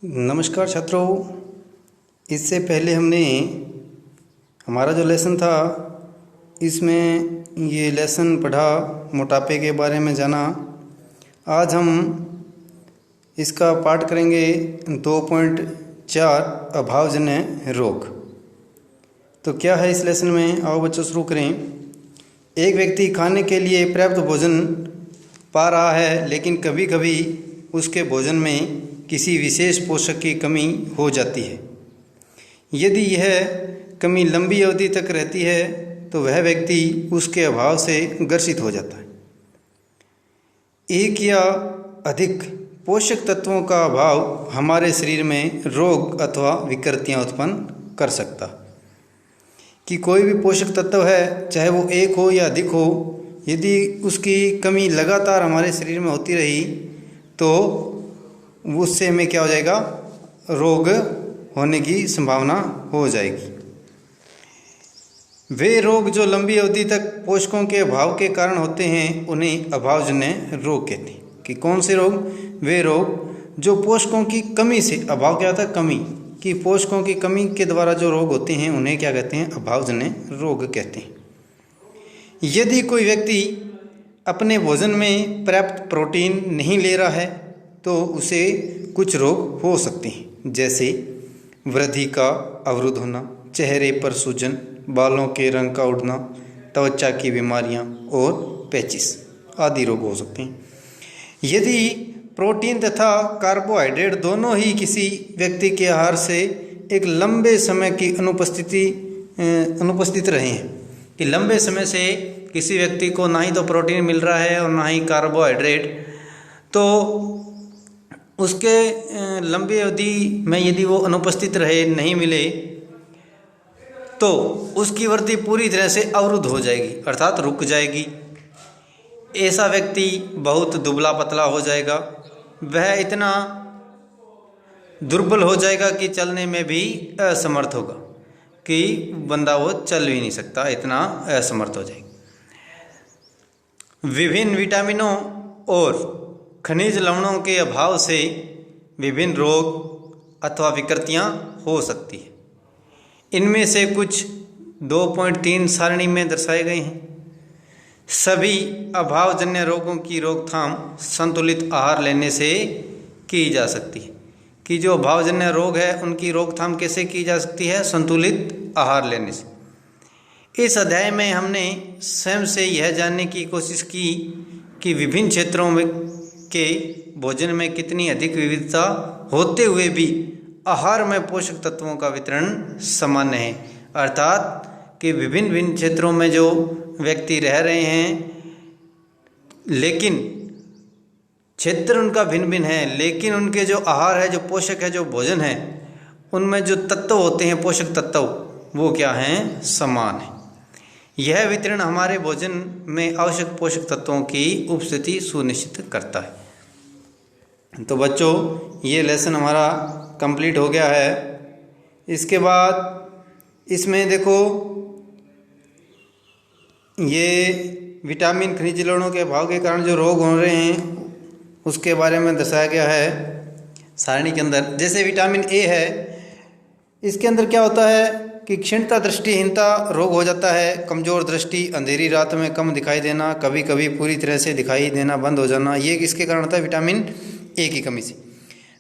नमस्कार छात्रों। इससे पहले हमने हमारा जो लेसन था इसमें ये लेसन पढ़ा, मोटापे के बारे में जाना। आज हम इसका पाठ करेंगे 2.4 अभावजन्य रोग। तो क्या है इस लेसन में, आओ बच्चों शुरू करें। एक व्यक्ति खाने के लिए पर्याप्त भोजन पा रहा है, लेकिन कभी कभी उसके भोजन में किसी विशेष पोषक की कमी हो जाती है। यदि यह कमी लंबी अवधि तक रहती है तो वह व्यक्ति उसके अभाव से ग्रसित हो जाता है। एक या अधिक पोषक तत्वों का अभाव हमारे शरीर में रोग अथवा विकृतियां उत्पन्न कर सकता। कि कोई भी पोषक तत्व है, चाहे वो एक हो या अधिक हो, यदि उसकी कमी लगातार हमारे शरीर में होती रही तो उससे हमें क्या हो जाएगा, रोग होने की संभावना हो जाएगी। वे रोग जो लंबी अवधि तक पोषकों के अभाव के कारण होते हैं उन्हें अभावजन्य रोग कहते हैं। कि कौन से रोग? वे रोग जो पोषकों की कमी से, अभाव क्या होता है, कमी कि पोषकों की कमी के द्वारा जो रोग होते हैं उन्हें क्या कहते हैं, अभावजन्य रोग कहते हैं। यदि कोई व्यक्ति अपने भोजन में पर्याप्त प्रोटीन नहीं ले रहा है तो उसे कुछ रोग हो सकते हैं, जैसे वृद्धि का अवरुद्ध होना, चेहरे पर सूजन, बालों के रंग का उड़ना, त्वचा की बीमारियां और पैचिस आदि रोग हो सकते हैं। यदि प्रोटीन तथा कार्बोहाइड्रेट दोनों ही किसी व्यक्ति के आहार से एक लंबे समय की अनुपस्थित रहे हैं, कि लंबे समय से किसी व्यक्ति को ना ही तो प्रोटीन मिल रहा है और ना ही कार्बोहाइड्रेट, तो उसके लंबी अवधि में यदि वो अनुपस्थित रहे, नहीं मिले, तो उसकी वृद्धि पूरी तरह से अवरुद्ध हो जाएगी, अर्थात रुक जाएगी। ऐसा व्यक्ति बहुत दुबला पतला हो जाएगा, वह इतना दुर्बल हो जाएगा कि चलने में भी असमर्थ होगा, कि बंदा वो चल भी नहीं सकता, इतना असमर्थ हो जाएगा। विभिन्न विटामिनों और खनिज लवणों के अभाव से विभिन्न रोग अथवा विकृतियां हो सकती है। इनमें से कुछ 2.3 सारणी में दर्शाए गए हैं। सभी अभावजन्य रोगों की रोकथाम संतुलित आहार लेने से की जा सकती है। कि जो अभावजन्य रोग है उनकी रोकथाम कैसे की जा सकती है? संतुलित आहार लेने से। इस अध्याय में हमने स्वयं से यह जानने की कोशिश की कि विभिन्न क्षेत्रों में के भोजन में कितनी अधिक विविधता होते हुए भी आहार में पोषक तत्वों का वितरण सामान्य है। अर्थात कि विभिन्न भिन्न क्षेत्रों में जो व्यक्ति रह रहे हैं, लेकिन क्षेत्र उनका भिन्न भिन्न है, लेकिन उनके जो आहार है, जो पोषक है, जो भोजन है, उनमें जो तत्व होते हैं, पोषक तत्व, वो क्या हैं? समान है। यह वितरण हमारे भोजन में आवश्यक पोषक तत्वों की उपस्थिति सुनिश्चित करता है। तो बच्चों, ये लेसन हमारा कंप्लीट हो गया है। इसके बाद इसमें देखो, ये विटामिन खनिज लवणों के अभाव के कारण जो रोग हो रहे हैं उसके बारे में दर्शाया गया है सारणी के अंदर। जैसे विटामिन ए है, इसके अंदर क्या होता है कि क्षीणता, दृष्टिहीनता रोग हो जाता है, कमज़ोर दृष्टि, अंधेरी रात में कम दिखाई देना, कभी कभी पूरी तरह से दिखाई देना बंद हो जाना, ये किसके कारण होता है? विटामिन ए की कमी से।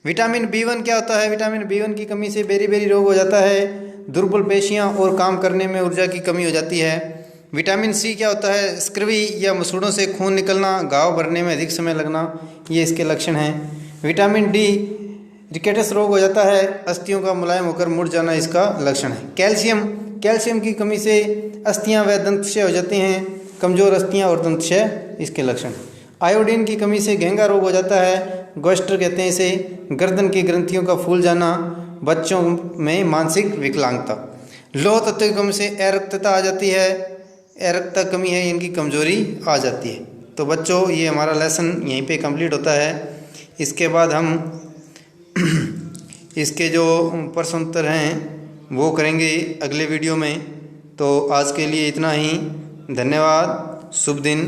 विटामिन बी1 क्या होता है? विटामिन बी1 की कमी से बेरी रोग हो जाता है, दुर्बल पेशियां और काम करने में ऊर्जा की कमी हो जाती है। विटामिन सी क्या होता है? स्क्रवी या मसूड़ों से खून निकलना, घाव भरने में अधिक समय लगना, ये इसके लक्षण हैं। विटामिन डी रिकेटस रोग हो जाता है, अस्थियों का मुलायम होकर मुड़ जाना इसका लक्षण है। कैल्शियम की कमी से अस्थियां व दंतक्षय हो जाते हैं, कमजोर अस्थियां और दंतक्षय इसके लक्षण। आयोडीन की कमी से घेंगा रोग हो जाता है, गोस्टर कहते हैं इसे, गर्दन की ग्रंथियों का फूल जाना, बच्चों में मानसिक विकलांगता। लौह तत्व की कमी से अरक्तता आ जाती है, अरक्तता कमी है, इनकी कमजोरी आ जाती है। तो बच्चों, ये हमारा लेसन यहीं पे कंप्लीट होता है। इसके बाद हम इसके जो प्रश्न उत्तर हैं वो करेंगे अगले वीडियो में। तो आज के लिए इतना ही। धन्यवाद। शुभ दिन।